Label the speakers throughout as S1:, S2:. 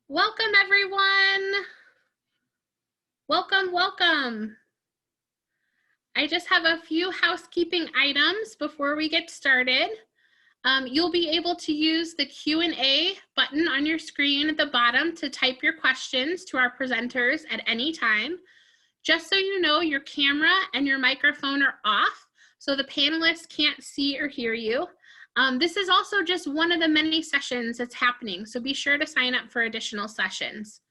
S1: Welcome, everyone. Welcome. I just have a few housekeeping items before we get started. You'll be able to use the Q&A button on your screen at the bottom to type your questions to our presenters at any time. Just so you know, your camera and your microphone are off, so the panelists can't see or hear you. This is also just one of the many sessions that's happening, so be sure to sign up for additional sessions.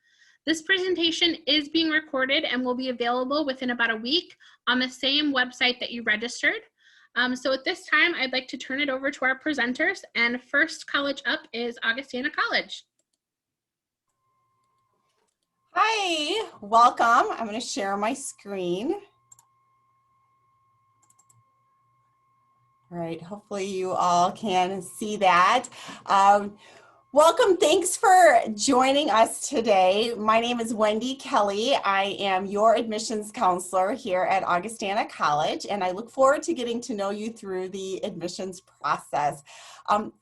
S1: This presentation is being recorded and will be available within about a week on the same website that you registered. So at this time, I'd like to turn it over to our presenters, and first college up is Augustana College.
S2: Hi, welcome. I'm going to share my screen. All right, hopefully you all can see that. Welcome, thanks for joining us today. My name is Wendy Kelly. I am your admissions counselor here at Augustana College, and I look forward to getting to know you through the admissions process.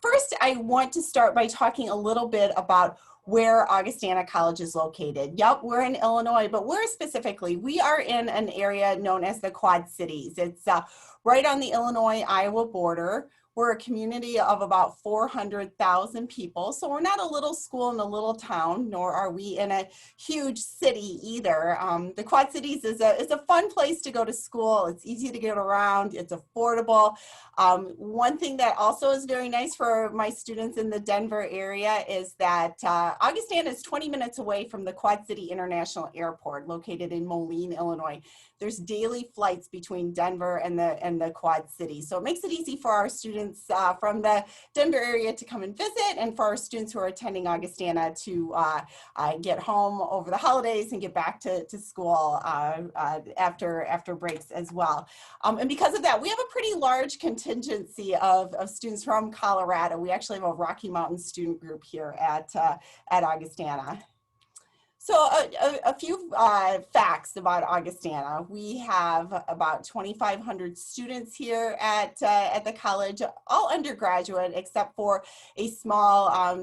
S2: First, I want to start by talking a little bit about where Augustana College is located. Yep, we're in Illinois, but where specifically? We are in an area known as the Quad Cities. It's right on the Illinois-Iowa border. We're a community of about 400,000 people, so we're not a little school in a little town, nor are we in a huge city either. The Quad Cities is a fun place to go to school. It's easy to get around. It's affordable. One thing that also is very nice for my students in the Denver area is that Augustana is 20 minutes away from the Quad City International Airport, located in Moline, Illinois. There's daily flights between Denver and the Quad Cities, so it makes it easy for our students from the Denver area to come and visit, and for our students who are attending Augustana to get home over the holidays and get back to school after breaks as well. And because of that, we have a pretty large contingency of students from Colorado. We actually have a Rocky Mountain student group here at Augustana. So a few facts about Augustana. We have about 2,500 students here at the college, all undergraduate except for a small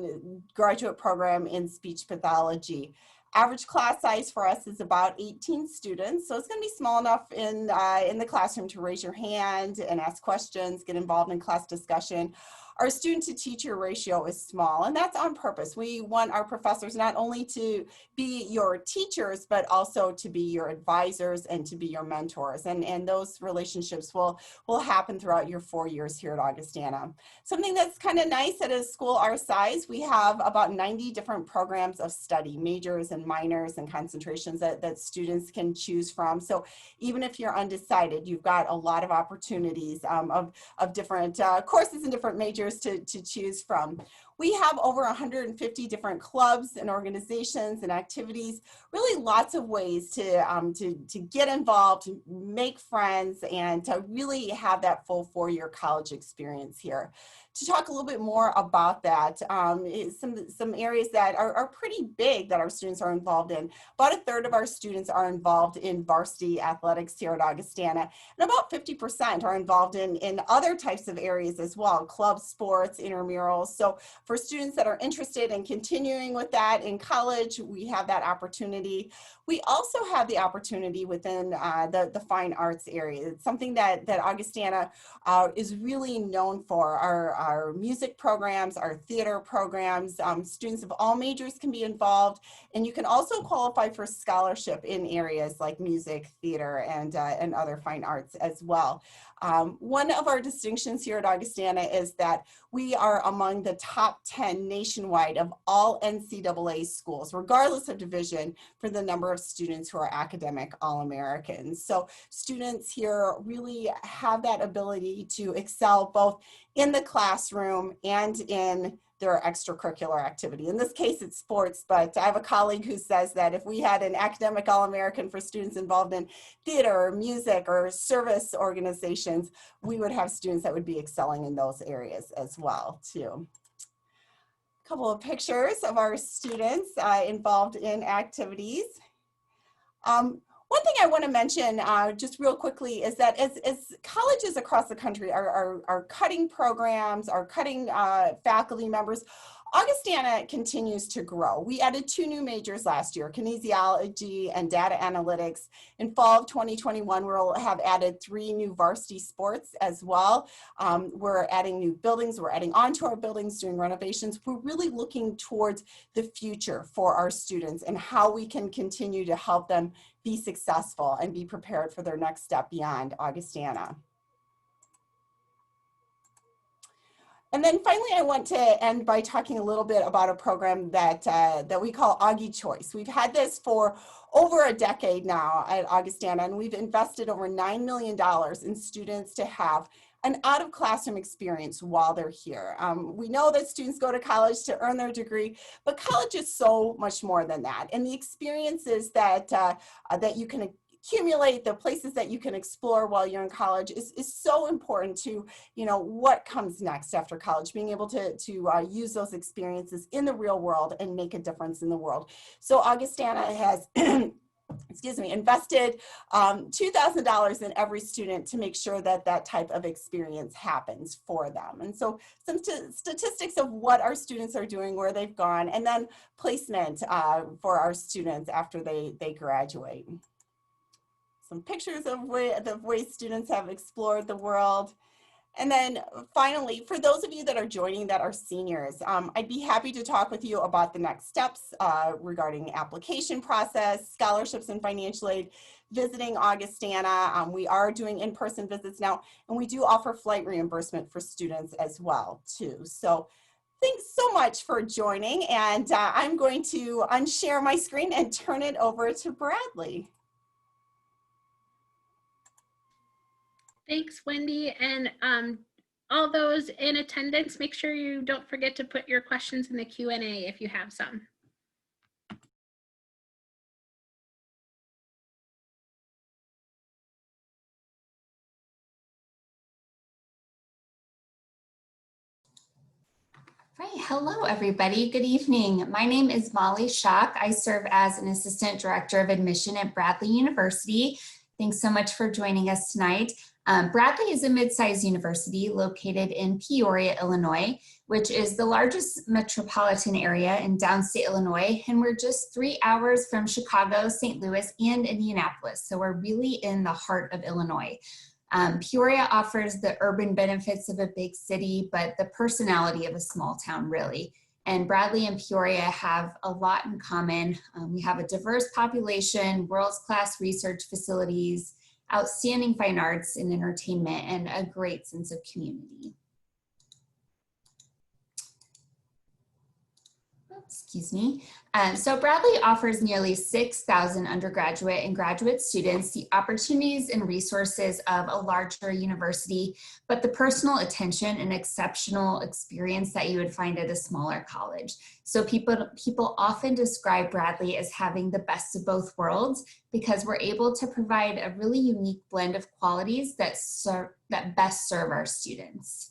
S2: graduate program in speech pathology. Average class size for us is about 18 students, so it's going to be small enough in the classroom to raise your hand and ask questions, get involved in class discussion. Our student to teacher ratio is small, and that's on purpose. We want our professors not only to be your teachers, but also to be your advisors and to be your mentors. And those relationships will happen throughout your 4 years here at Augustana. Something that's kind of nice at a school our size, we have about 90 different programs of study, majors and minors and concentrations that students can choose from. So even if you're undecided, you've got a lot of opportunities of different courses and different majors to choose from. We have over 150 different clubs and organizations and activities, really lots of ways to get involved, to make friends, and to really have that full 4-year college experience here. To talk a little bit more about that, some areas that are pretty big that our students are involved in. About a third of our students are involved in varsity athletics here at Augustana, and about 50% are involved in other types of areas as well, club sports, intramurals. So for students that are interested in continuing with that in college, we have that opportunity. We also have the opportunity within the fine arts area. It's something that Augustana is really known for. Our music programs, our theater programs, students of all majors can be involved, and you can also qualify for scholarship in areas like music, theater, and other fine arts as well. One of our distinctions here at Augustana is that we are among the top 10 nationwide of all NCAA schools, regardless of division, for the number of students who are academic All-Americans. So students here really have that ability to excel both in the classroom and in their extracurricular activity. In this case, it's sports, but I have a colleague who says that if we had an academic All-American for students involved in theater or music or service organizations, we would have students that would be excelling in those areas as well, too. A couple of pictures of our students involved in activities. One thing I want to mention just real quickly is that as colleges across the country are cutting programs, are cutting faculty members, Augustana continues to grow. We added 2 new majors last year, kinesiology and data analytics. In fall of 2021, we'll have added 3 new varsity sports as well. We're adding new buildings, we're adding onto our buildings, doing renovations. We're really looking towards the future for our students and how we can continue to help them be successful and be prepared for their next step beyond Augustana. And then finally, I want to end by talking a little bit about a program that, that we call Augie Choice. We've had this for over a decade now at Augustana, and we've invested over $9 million in students to have an out-of-classroom experience while they're here. We know that students go to college to earn their degree, but college is so much more than that. And the experiences that, that you can accumulate, the places that you can explore while you're in college is so important to, you know, what comes next after college, being able to use those experiences in the real world and make a difference in the world. So Augustana has excuse me, invested $2,000 in every student to make sure that that type of experience happens for them. And so some statistics of what our students are doing, where they've gone, and then placement for our students after they graduate. Some pictures of the way students have explored the world. And then finally, for those of you that are joining that are seniors, I'd be happy to talk with you about the next steps regarding application process, scholarships and financial aid, visiting Augustana. We are doing in-person visits now, and we do offer flight reimbursement for students as well, too. So thanks so much for joining, and I'm going to unshare my screen and turn it over to Bradley.
S1: Thanks, Wendy. And all those in attendance, make sure you don't forget to put your questions in the Q&A if you have some.
S3: Right. Hello, everybody. Good evening. My name is Molly Schock. I serve as an Assistant Director of Admission at Bradley University. Thanks so much for joining us tonight. Bradley is a mid-sized university located in Peoria, Illinois, which is the largest metropolitan area in downstate Illinois. And we're just 3 hours from Chicago, St. Louis, and Indianapolis. So we're really in the heart of Illinois. Peoria offers the urban benefits of a big city, but the personality of a small town, really. And Bradley and Peoria have a lot in common. We have a diverse population, world-class research facilities, outstanding fine arts and entertainment, and a great sense of community. Excuse me. So Bradley offers nearly 6,000 undergraduate and graduate students the opportunities and resources of a larger university, but the personal attention and exceptional experience that you would find at a smaller college. So people often describe Bradley as having the best of both worlds because we're able to provide a really unique blend of qualities that best serve our students.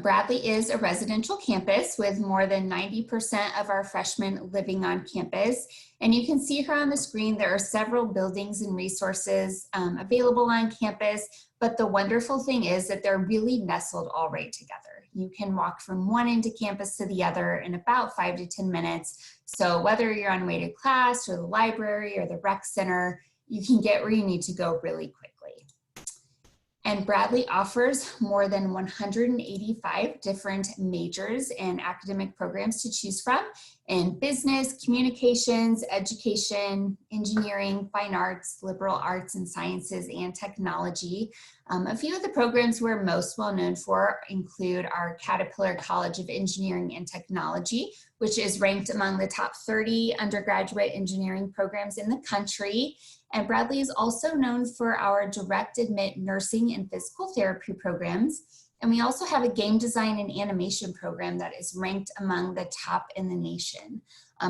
S3: Bradley is a residential campus with more than 90% of our freshmen living on campus. And you can see here on the screen, there are several buildings and resources available on campus, but the wonderful thing is that they're really nestled all right together. You can walk from one end of campus to the other in about 5 to 10 minutes. So whether you're on your way to class or the library or the rec center, you can get where you need to go really quickly. And Bradley offers more than 185 different majors and academic programs to choose from in business, communications, education, engineering, fine arts, liberal arts and sciences, and technology. A few of the programs we're most well known for include our Caterpillar College of Engineering and Technology, which is ranked among the top 30 undergraduate engineering programs in the country. And Bradley is also known for our direct admit nursing and physical therapy programs. And we also have a game design and animation program that is ranked among the top in the nation.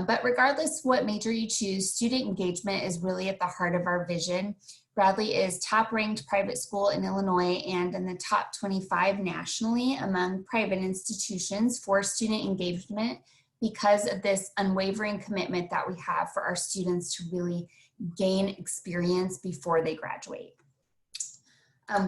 S3: But regardless what major you choose, student engagement is really at the heart of our vision. Bradley is top ranked private school in Illinois and in the top 25 nationally among private institutions for student engagement because of this unwavering commitment that we have for our students to really gain experience before they graduate.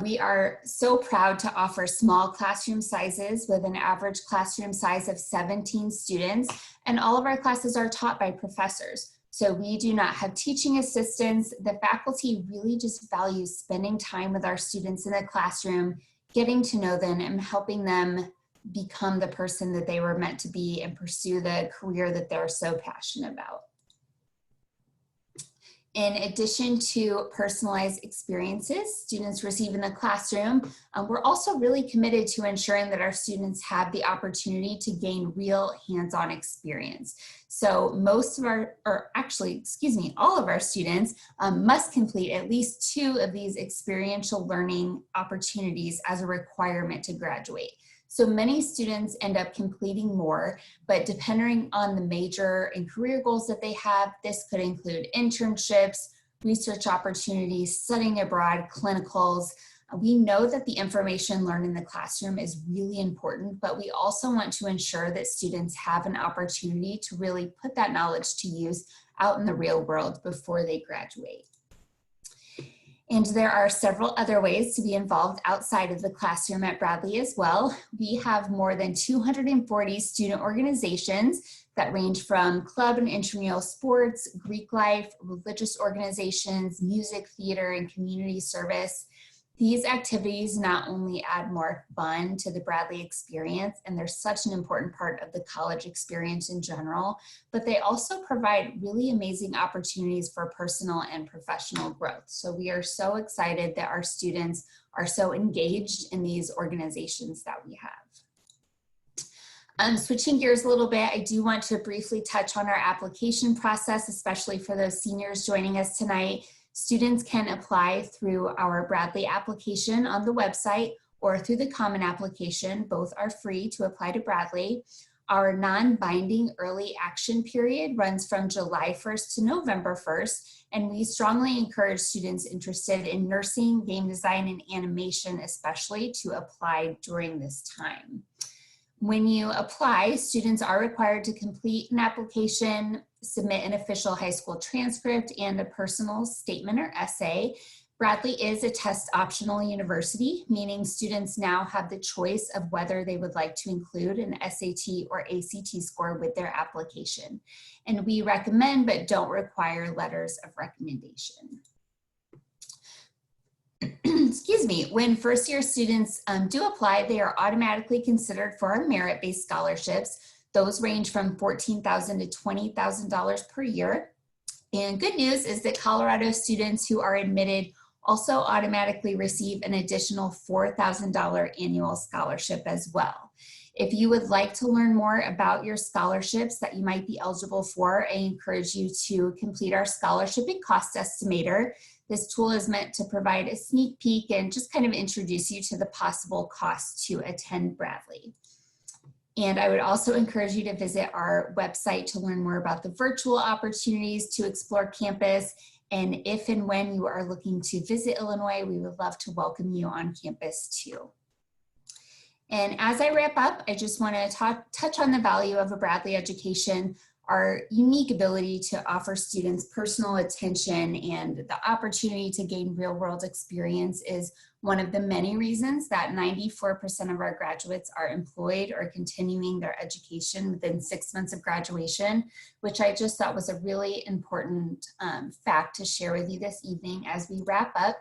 S3: We are so proud to offer small classroom sizes with an average classroom size of 17 students, and all of our classes are taught by professors. So we do not have teaching assistants. The faculty really just values spending time with our students in the classroom, getting to know them and helping them become the person that they were meant to be and pursue the career that they're so passionate about. In addition to personalized experiences students receive in the classroom, we're also really committed to ensuring that our students have the opportunity to gain real hands-on experience. So most of our, or actually, excuse me, all of our students must complete at least 2 of these experiential learning opportunities as a requirement to graduate. So many students end up completing more, but depending on the major and career goals that they have, this could include internships, research opportunities, studying abroad, clinicals. We know that the information learned in the classroom is really important, but we also want to ensure that students have an opportunity to really put that knowledge to use out in the real world before they graduate. And there are several other ways to be involved outside of the classroom at Bradley as well. We have more than 240 student organizations that range from club and intramural sports, Greek life, religious organizations, music, theater, and community service. These activities not only add more fun to the Bradley experience, and they're such an important part of the college experience in general, but they also provide really amazing opportunities for personal and professional growth. So we are so excited that our students are so engaged in these organizations that we have. Switching gears a little bit, I do want to briefly touch on our application process, especially for those seniors joining us tonight. Students can apply through our Bradley application on the website or through the Common application. Both are free to apply to Bradley. Our non-binding early action period runs from July 1st to November 1st, and we strongly encourage students interested in nursing, game design, and animation especially to apply during this time. When you apply, students are required to complete an application, submit an official high school transcript, and a personal statement or essay. Bradley is a test optional university, meaning students now have the choice of whether they would like to include an SAT or ACT score with their application. And we recommend but don't require letters of recommendation. Excuse me, when first year students do apply, they are automatically considered for our merit-based scholarships. Those range from $14,000 to $20,000 per year. And good news is that Colorado students who are admitted also automatically receive an additional $4,000 annual scholarship as well. If you would like to learn more about your scholarships that you might be eligible for, I encourage you to complete our scholarship and cost estimator. This tool is meant to provide a sneak peek and just kind of introduce you to the possible costs to attend Bradley. And I would also encourage you to visit our website to learn more about the virtual opportunities to explore campus. And if and when you are looking to visit Illinois, we would love to welcome you on campus too. And as I wrap up, I just want to touch on the value of a Bradley education. Our unique ability to offer students personal attention and the opportunity to gain real-world experience is one of the many reasons that 94% of our graduates are employed or continuing their education within 6 months of graduation, which I just thought was a really important fact to share with you this evening as we wrap up.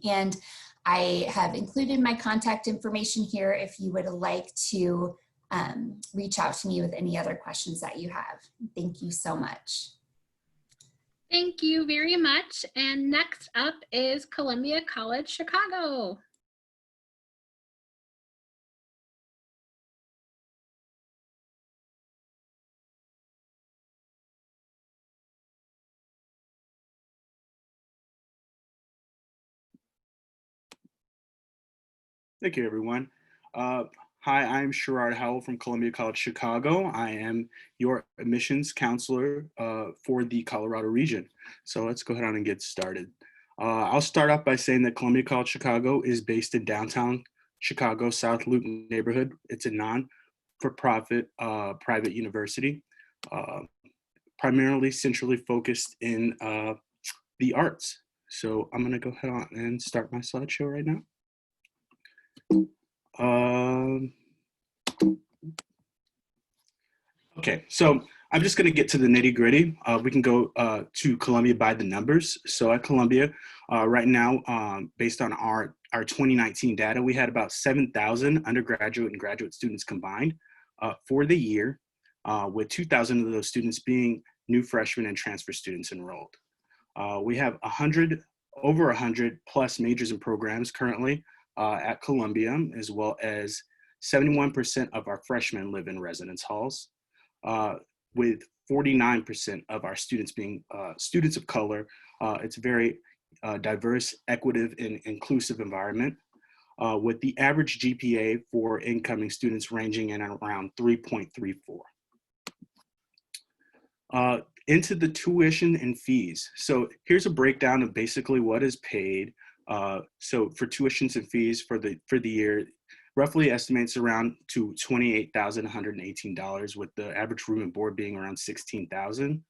S3: And I have included my contact information here if you would like to reach out to me with any other questions that you have. Thank you so much.
S1: Thank you very much. And next up is Columbia College, Chicago.
S4: Thank you, everyone. Hi, I'm Sherrod Howell from Columbia College, Chicago. I am your admissions counselor for the Colorado region. So let's go ahead on and get started. I'll start off by saying that Columbia College, Chicago is based in downtown Chicago, South Loop neighborhood. It's a non-for-profit private university, primarily centrally focused in the arts. So I'm gonna go ahead on and start my slideshow right now. Okay, so I'm just gonna get to the nitty gritty. We can go to Columbia by the numbers. So at Columbia, right now, based on our 2019 data, we had about 7,000 undergraduate and graduate students combined for the year, with 2,000 of those students being new freshmen and transfer students enrolled. We have over 100 plus majors and programs currently at Columbia, as well as 71% of our freshmen live in residence halls, with 49% of our students being students of color. It's a very diverse, equitable, and inclusive environment, with the average GPA for incoming students ranging in around 3.34. Into the tuition and fees. So here's a breakdown of basically what is paid. So for tuitions and fees for the year, roughly estimates around to $28,118, with the average room and board being around $16,000,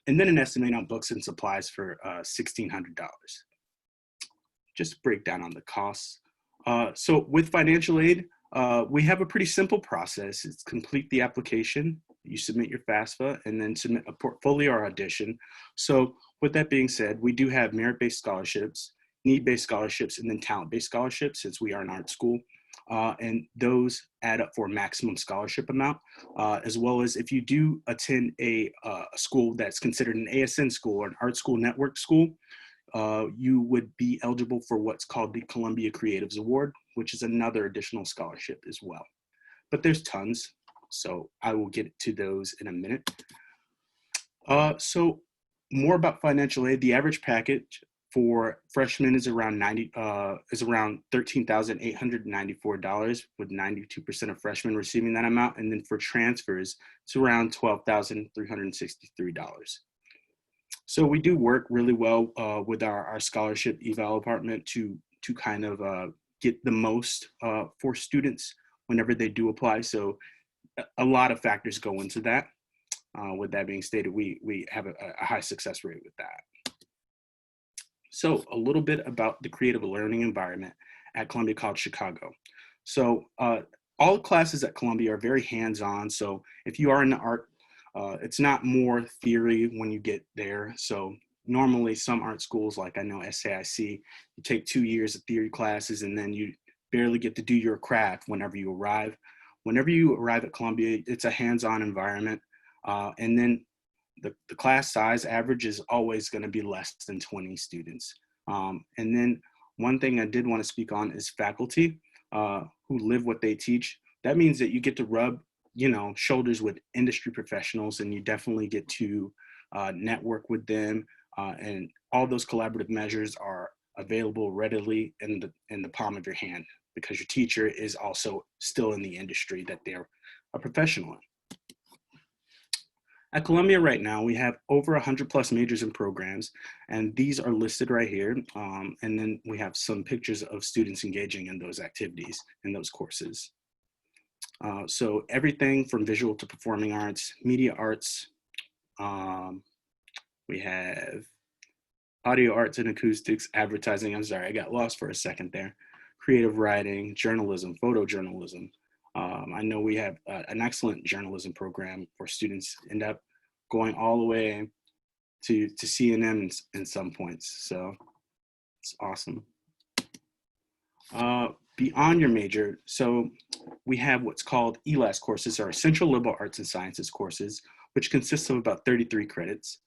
S4: and then an estimate on books and supplies for $1,600. Just a breakdown on the costs. So with financial aid, we have a pretty simple process. It's complete the application, you submit your FAFSA, and then submit a portfolio or audition. So with that being said, we do have merit-based scholarships, need-based scholarships, and then talent-based scholarships, since we are an art school. And those add up for a maximum scholarship amount, as well as if you do attend a school that's considered an ASN school or an art school network school, you would be eligible for what's called the Columbia Creatives Award, which is another additional scholarship as well. But there's tons, so I will get to those in a minute. So more about financial aid. The average package for freshmen is around $13,894, with 92% of freshmen receiving that amount, and then for transfers, it's around $12,363. So we do work really well with our scholarship eval department to kind of get the most for students whenever they do apply. So a lot of factors go into that. With that being stated, we have a high success rate with that. So a little bit about the creative learning environment at Columbia College Chicago. So all classes at Columbia are very hands-on. So if you are in the art, it's not more theory when you get there. So normally some art schools, like I know SAIC, you take 2 years of theory classes and then you barely get to do your craft whenever you arrive. Whenever you arrive at Columbia, it's a hands-on environment. And then the class size average is always going to be less than 20 students. And then one thing I did want to speak on is faculty who live what they teach. That means that you get to rub, shoulders with industry professionals, and you definitely get to network with them. And all those collaborative measures are available readily in the palm of your hand, because your teacher is also still in the industry that they're a professional in. At Columbia right now, we have over 100 plus majors and programs, and these are listed right here. And then we have some pictures of students engaging in those activities and those courses. So everything from visual to performing arts, media arts. We have audio arts and acoustics, advertising. I'm sorry, I got lost for a second there. Creative writing, journalism, photojournalism. I know we have an excellent journalism program where students end up going all the way to CNN in some points. So it's awesome. Beyond your major, so we have what's called ELAS courses, or Essential Liberal Arts and Sciences courses, which consists of about 33 credits,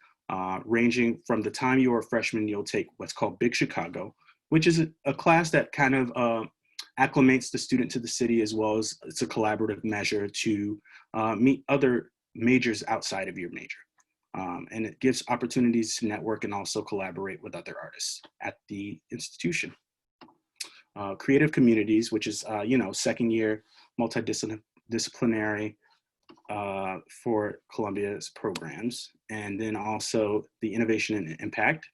S4: ranging from the time you are a freshman, you'll take what's called Big Chicago, which is a class that kind of acclimates the student to the city, as well as it's a collaborative measure to meet other majors outside of your major. And it gives opportunities to network and also collaborate with other artists at the institution. Creative communities, which is, second year multidisciplinary for Columbia's programs. And then also the Innovation and Impact,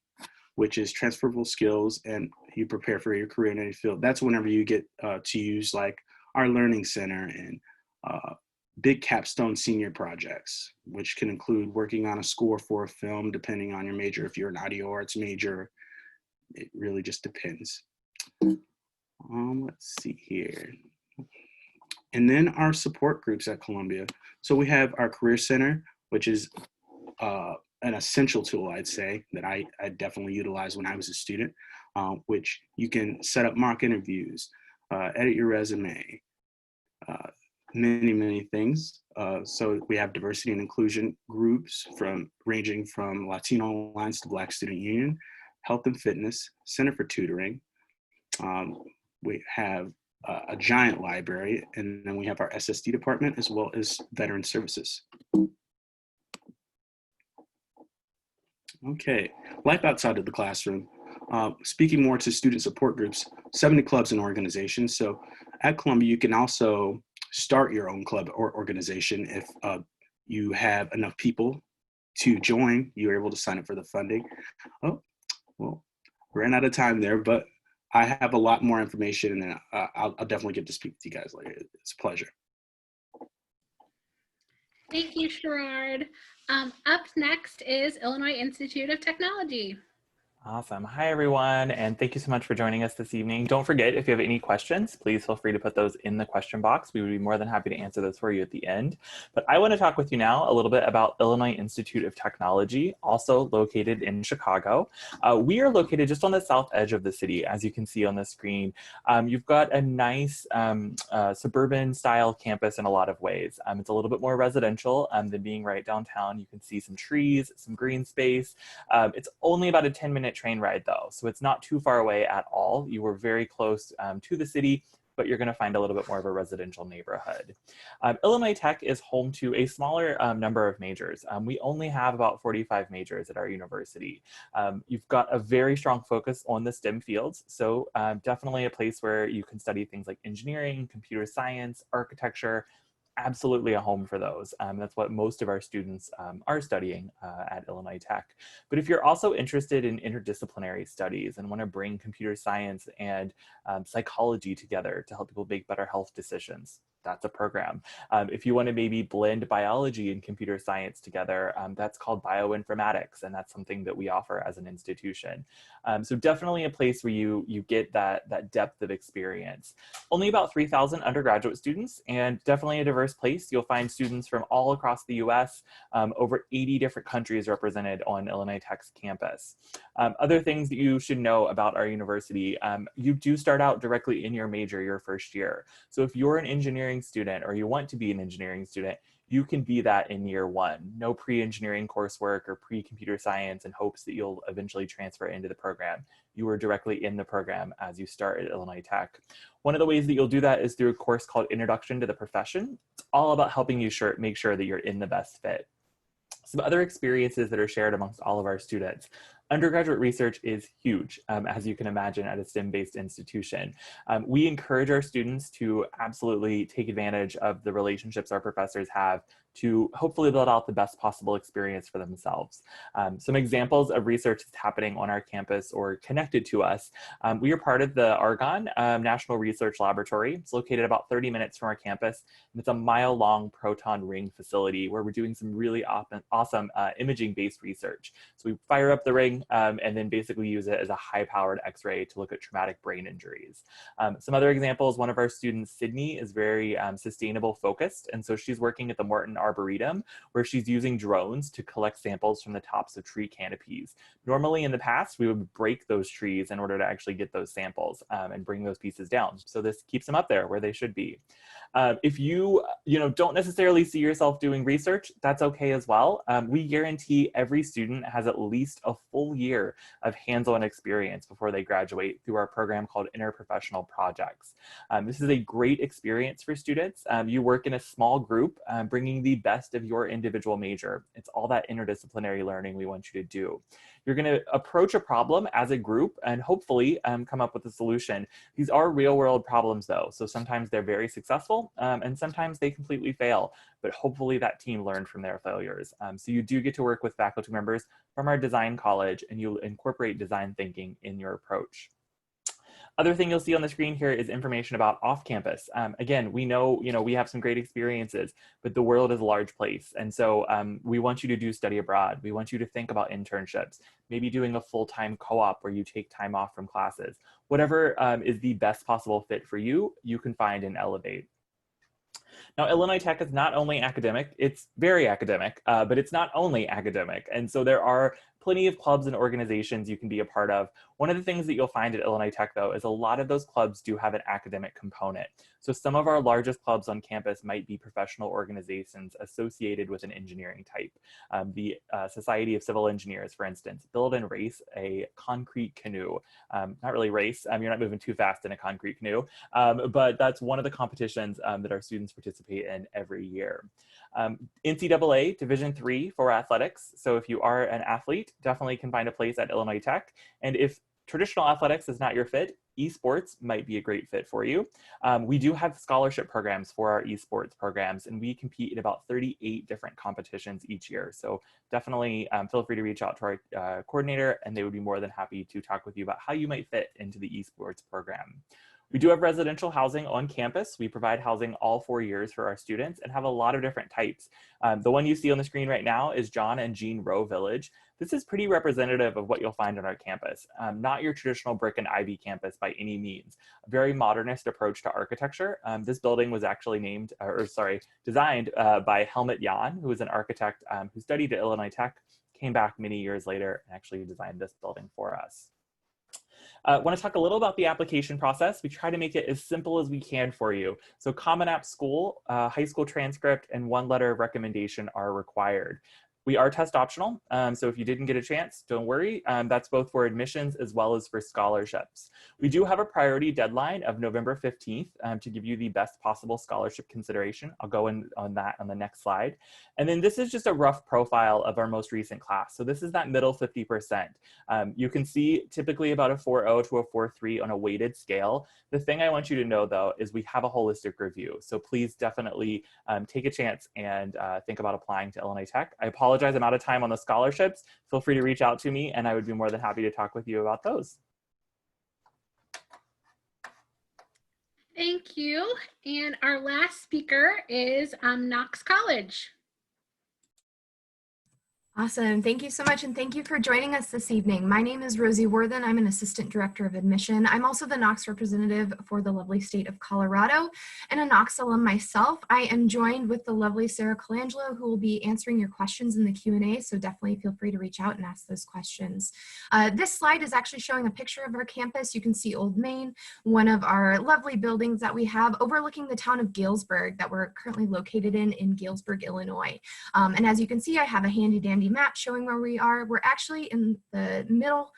S4: which is transferable skills and you prepare for your career in any field. That's whenever you get to use like our Learning Center and big capstone senior projects, which can include working on a score for a film, depending on your major. If you're an audio arts major, It really just depends. Let's see here. And then our support groups at Columbia. So we have our Career Center, which is an essential tool, I'd say, that I definitely utilized when I was a student, which you can set up mock interviews, edit your resume, many things. So we have diversity and inclusion groups ranging from Latino Alliance to Black Student Union, Health and Fitness, Center for Tutoring. We have a giant library, and then we have our SSD department as well as Veteran Services. Okay, life outside of the classroom. Speaking more to student support groups, 70 clubs and organizations. So at Columbia, you can also start your own club or organization if you have enough people to join. You're able to sign up for the funding. Oh, well, ran out of time there, but I have a lot more information, and I'll definitely get to speak with you guys later. It's a pleasure.
S1: Thank you, Sherrod. Up next is Illinois Institute of Technology.
S5: Awesome. Hi, everyone, and thank you so much for joining us this evening. Don't forget, if you have any questions, please feel free to put those in the question box. We would be more than happy to answer those for you at the end. But I want to talk with you now a little bit about Illinois Institute of Technology, also located in Chicago. We are located just on the south edge of the city, as you can see on the screen. You've got a nice suburban-style campus in a lot of ways. It's a little bit more residential than being right downtown. You can see some trees, some green space. It's only about a 10-minute train ride though, so it's not too far away at all. You were very close to the city, but you're going to find a little bit more of a residential neighborhood. Illinois Tech is home to a smaller number of majors. We only have about 45 majors at our university. You've got a very strong focus on the STEM fields, so definitely a place where you can study things like engineering, computer science, architecture. Absolutely a home for those. That's what most of our students are studying at Illinois Tech. But if you're also interested in interdisciplinary studies and want to bring computer science and psychology together to help people make better health decisions, that's a program. If you want to maybe blend biology and computer science together, that's called bioinformatics, and that's something that we offer as an institution. So definitely a place where you get that depth of experience. Only about 3,000 undergraduate students, and definitely a diverse place. You'll find students from all across the US, over 80 different countries represented on Illinois Tech's campus. Other things that you should know about our university, you do start out directly in your major your first year. So if you're an engineering student or you want to be an engineering student, you can be that in year one. No pre-engineering coursework or pre-computer science in hopes that you'll eventually transfer into the program. You are directly in the program as you start at Illinois Tech. One of the ways that you'll do that is through a course called Introduction to the Profession. It's all about helping you make sure that you're in the best fit. Some other experiences that are shared amongst all of our students. Undergraduate research is huge, as you can imagine, at a STEM-based institution. We encourage our students to absolutely take advantage of the relationships our professors have to hopefully build out the best possible experience for themselves. Some examples of research that's happening on our campus or connected to us. We are part of the Argonne National Research Laboratory. It's located about 30 minutes from our campus, and it's a mile-long proton ring facility where we're doing some really awesome imaging-based research. So we fire up the ring and then basically use it as a high-powered X-ray to look at traumatic brain injuries. Some other examples, one of our students, Sydney, is very sustainable focused, and so she's working at the Morton Arboretum, where she's using drones to collect samples from the tops of tree canopies. Normally in the past, we would break those trees in order to actually get those samples and bring those pieces down. So this keeps them up there where they should be. If you don't necessarily see yourself doing research, that's okay as well. We guarantee every student has at least a full year of hands-on experience before they graduate through our program called Interprofessional Projects. This is a great experience for students. You work in a small group, bringing the best of your individual major. It's all that interdisciplinary learning we want you to do. You're going to approach a problem as a group and hopefully come up with a solution. These are real-world problems though, so sometimes they're very successful and sometimes they completely fail, but hopefully that team learned from their failures. So you do get to work with faculty members from our design college, and you'll incorporate design thinking in your approach. Other thing you'll see on the screen here is information about off-campus. Again, we know, we have some great experiences, but the world is a large place. And so we want you to do study abroad. We want you to think about internships, maybe doing a full-time co-op where you take time off from classes. Whatever is the best possible fit for you, you can find in Elevate. Now, Illinois Tech is not only academic, it's very academic, but it's not only academic. And so there are plenty of clubs and organizations you can be a part of. One of the things that you'll find at Illinois Tech, though, is a lot of those clubs do have an academic component. So some of our largest clubs on campus might be professional organizations associated with an engineering type. The Society of Civil Engineers, for instance, build and race a concrete canoe. Not really race, you're not moving too fast in a concrete canoe, but that's one of the competitions that our students participate in every year. NCAA Division III for athletics. So if you are an athlete, definitely can find a place at Illinois Tech. And if traditional athletics is not your fit, esports might be a great fit for you. We do have scholarship programs for our esports programs, and we compete in about 38 different competitions each year. So definitely feel free to reach out to our coordinator, and they would be more than happy to talk with you about how you might fit into the esports program. We do have residential housing on campus. We provide housing all 4 years for our students and have a lot of different types. The one you see on the screen right now is John and Jean Rowe Village. This is pretty representative of what you'll find on our campus. Not your traditional brick and ivy campus by any means. A very modernist approach to architecture. This building was actually designed by Helmut Jahn, who was an architect who studied at Illinois Tech, came back many years later and actually designed this building for us. I want to talk a little about the application process. We try to make it as simple as we can for you. So Common App School, high school transcript, and 1 letter of recommendation are required. We are test optional, so if you didn't get a chance, don't worry. That's both for admissions as well as for scholarships. We do have a priority deadline of November 15th to give you the best possible scholarship consideration. I'll go in on that on the next slide. And then this is just a rough profile of our most recent class. So this is that middle 50%. You can see typically about a 4.0 to a 4.3 on a weighted scale. The thing I want you to know, though, is we have a holistic review. So please definitely take a chance and think about applying to Illinois Tech. I apologize, I'm out of time on the scholarships. Feel free to reach out to me and I would be more than happy to talk with you about those.
S1: Thank you. And our last speaker is Knox College.
S6: Awesome. Thank you so much. And thank you for joining us this evening. My name is Rosie Worthen. I'm an Assistant Director of Admission. I'm also the Knox representative for the lovely state of Colorado and a Knox alum myself. I am joined with the lovely Sarah Colangelo, who will be answering your questions in the Q&A. So definitely feel free to reach out and ask those questions. This slide is actually showing a picture of our campus. You can see Old Main, one of our lovely buildings that we have overlooking the town of Galesburg that we're currently located in Galesburg, Illinois. And as you can see, I have a handy dandy map showing where we are. We're actually in the middle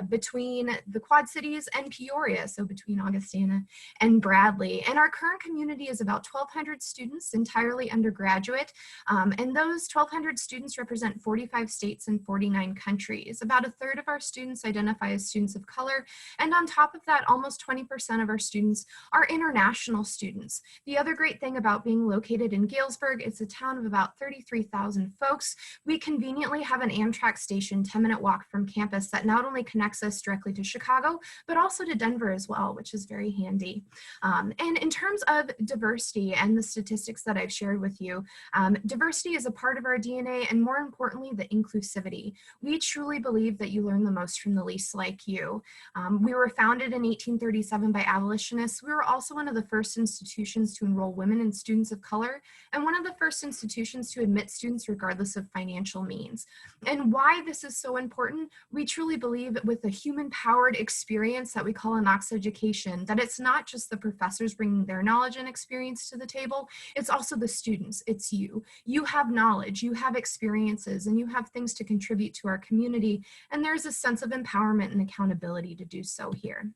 S6: between the Quad Cities and Peoria, so between Augustana and Bradley. And our current community is about 1,200 students, entirely undergraduate. And those 1,200 students represent 45 states and 49 countries. About a third of our students identify as students of color. And on top of that, almost 20% of our students are international students. The other great thing about being located in Galesburg, it's a town of about 33,000 folks. We conveniently have an Amtrak station 10-minute walk from campus that not only connects us directly to Chicago, but also to Denver as well, which is very handy. And in terms of diversity and the statistics that I've shared with you, diversity is a part of our DNA, and more importantly, the inclusivity. We truly believe that you learn the most from the least like you. We were founded in 1837 by abolitionists. We were also one of the first institutions to enroll women and students of color, and one of the first institutions to admit students regardless of financial means. And why this is so important, we truly believe with the human-powered experience that we call a Knox education, that it's not just the professors bringing their knowledge and experience to the table, it's also the students, it's you. You have knowledge, you have experiences, and you have things to contribute to our community, and there's a sense of empowerment and accountability to do so here.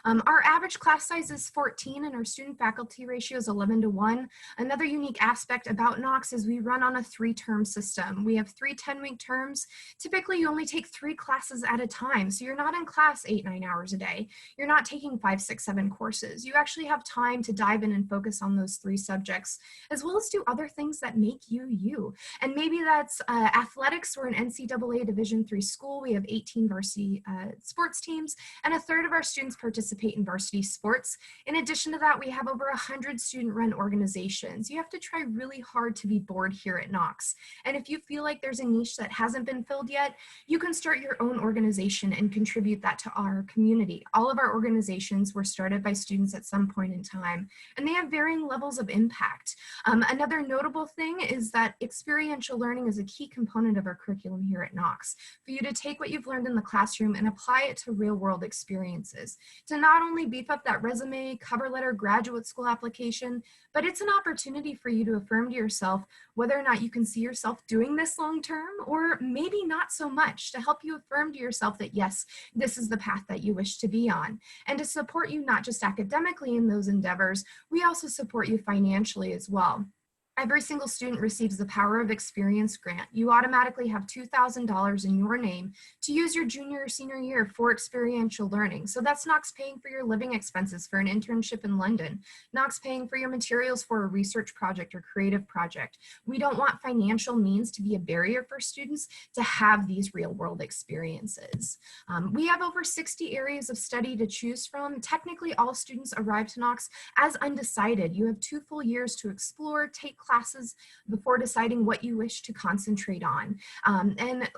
S6: Our average class size is 14 and our student faculty ratio is 11:1. Another unique aspect about Knox is we run on a 3-term system. We have 3 10-week terms. Typically, you only take 3 classes at a time. So you're not in class 8-9 hours a day. You're not taking 5, 6, 7 courses. You actually have time to dive in and focus on those 3 subjects, as well as do other things that make you you. And maybe that's athletics. We're an NCAA Division III school. We have 18 varsity sports teams, and a third of our students participate participate in varsity sports. In addition to that, we have over 100 student-run organizations. You have to try really hard to be bored here at Knox. And if you feel like there's a niche that hasn't been filled yet, you can start your own organization and contribute that to our community. All of our organizations were started by students at some point in time, and they have varying levels of impact. Another notable thing is that experiential learning is a key component of our curriculum here at Knox. For you to take what you've learned in the classroom and apply it to real-world experiences, to not only beef up that resume, cover letter, graduate school application, but it's an opportunity for you to affirm to yourself whether or not you can see yourself doing this long-term, or maybe not so much, to help you affirm to yourself that yes, this is the path that you wish to be on. And to support you not just academically in those endeavors, we also support you financially as well. Every single student receives the Power of Experience grant. You automatically have $2,000 in your name to use your junior or senior year for experiential learning. So that's Knox paying for your living expenses for an internship in London, Knox paying for your materials for a research project or creative project. We don't want financial means to be a barrier for students to have these real world experiences. We have over 60 areas of study to choose from. Technically, all students arrive to Knox as undecided. You have 2 full years to explore, take classes before deciding what you wish to concentrate on. And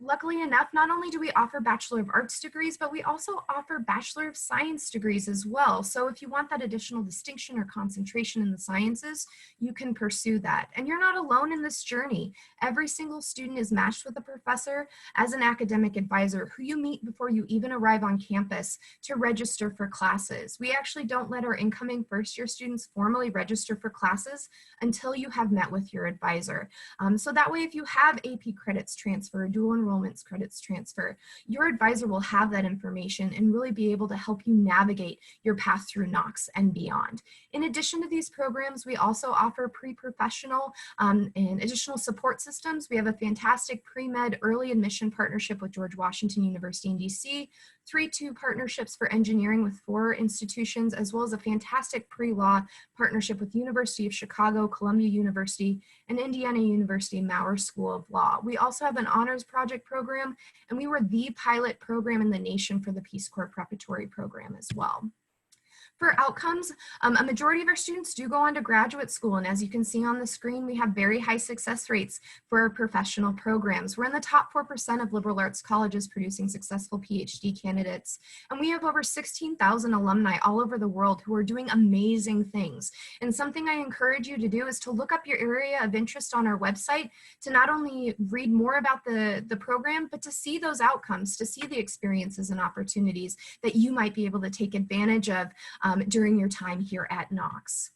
S6: luckily enough, not only do we offer Bachelor of Arts degrees, but we also offer Bachelor of Science degrees as well. So if you want that additional distinction or concentration in the sciences, you can pursue that. And you're not alone in this journey. Every single student is matched with a professor as an academic advisor who you meet before you even arrive on campus to register for classes. We actually don't let our incoming first-year students formally register for classes until you have met with your advisor. So that way, if you have AP credits transfer, dual enrollments credits transfer, your advisor will have that information and really be able to help you navigate your path through Knox and beyond. In addition to these programs, we also offer pre-professional and additional support systems. We have a fantastic pre-med early admission partnership with George Washington University in DC, 3-2 partnerships for engineering with 4 institutions, as well as a fantastic pre-law partnership with University of Chicago, Columbia University, and Indiana University Maurer School of Law. We also have an honors project program, and we were the pilot program in the nation for the Peace Corps preparatory program as well. For outcomes, a majority of our students do go on to graduate school, and as you can see on the screen, we have very high success rates for our professional programs. We're in the top 4% of liberal arts colleges producing successful PhD candidates, and we have over 16,000 alumni all over the world who are doing amazing things. And something I encourage you to do is to look up your area of interest on our website to not only read more about the program, but to see those outcomes, to see the experiences and opportunities that you might be able to take advantage of during your time here at Knox.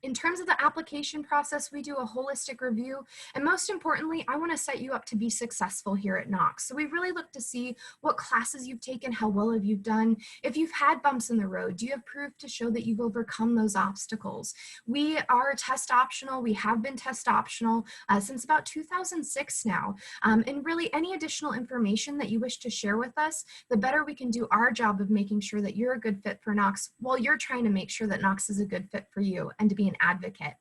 S6: In terms of the application process, we do a holistic review, and most importantly, I want to set you up to be successful here at Knox. So we really look to see what classes you've taken, how well have you done, if you've had bumps in the road, do you have proof to show that you've overcome those obstacles? We are test optional, we have been test optional since about 2006 now, and really any additional information that you wish to share with us, the better we can do our job of making sure that you're a good fit for Knox while you're trying to make sure that Knox is a good fit for you and to be an advocate.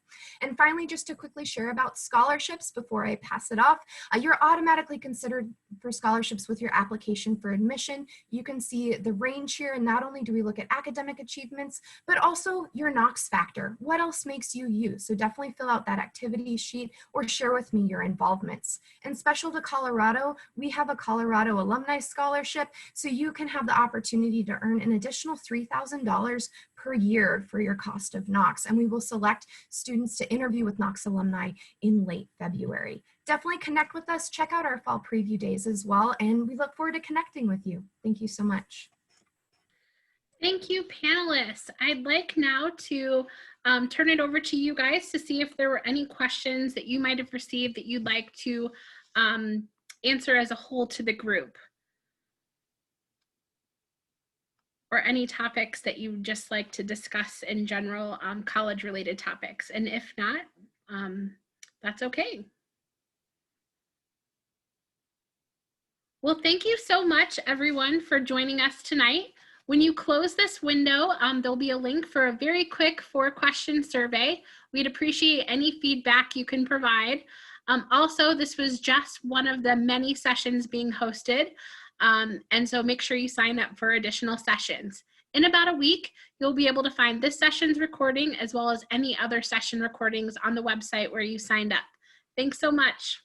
S6: And finally, just to quickly share about scholarships before I pass it off, you're automatically considered for scholarships with your application for admission. You can see the range here, and not only do we look at academic achievements, but also your Knox factor. What else makes you you? So definitely fill out that activity sheet or share with me your involvements. And special to Colorado, we have a Colorado Alumni Scholarship, so you can have the opportunity to earn an additional $3,000 per year for your cost of Knox, and we will select students to interview with Knox alumni in late February. Definitely connect with us, check out our fall preview days as well, and we look forward to connecting with you. Thank you so much.
S1: Thank you, panelists. I'd like now to turn it over to you guys to see if there were any questions that you might have received that you'd like to answer as a whole to the group, or any topics that you just like to discuss in general, college-related topics. And if not, that's okay. Well, thank you so much, everyone, for joining us tonight. When you close this window, there'll be a link for a very quick 4-question survey. We'd appreciate any feedback you can provide. Also, this was just one of the many sessions being hosted. And so make sure you sign up for additional sessions. In about a week, you'll be able to find this session's recording as well as any other session recordings on the website where you signed up. Thanks so much.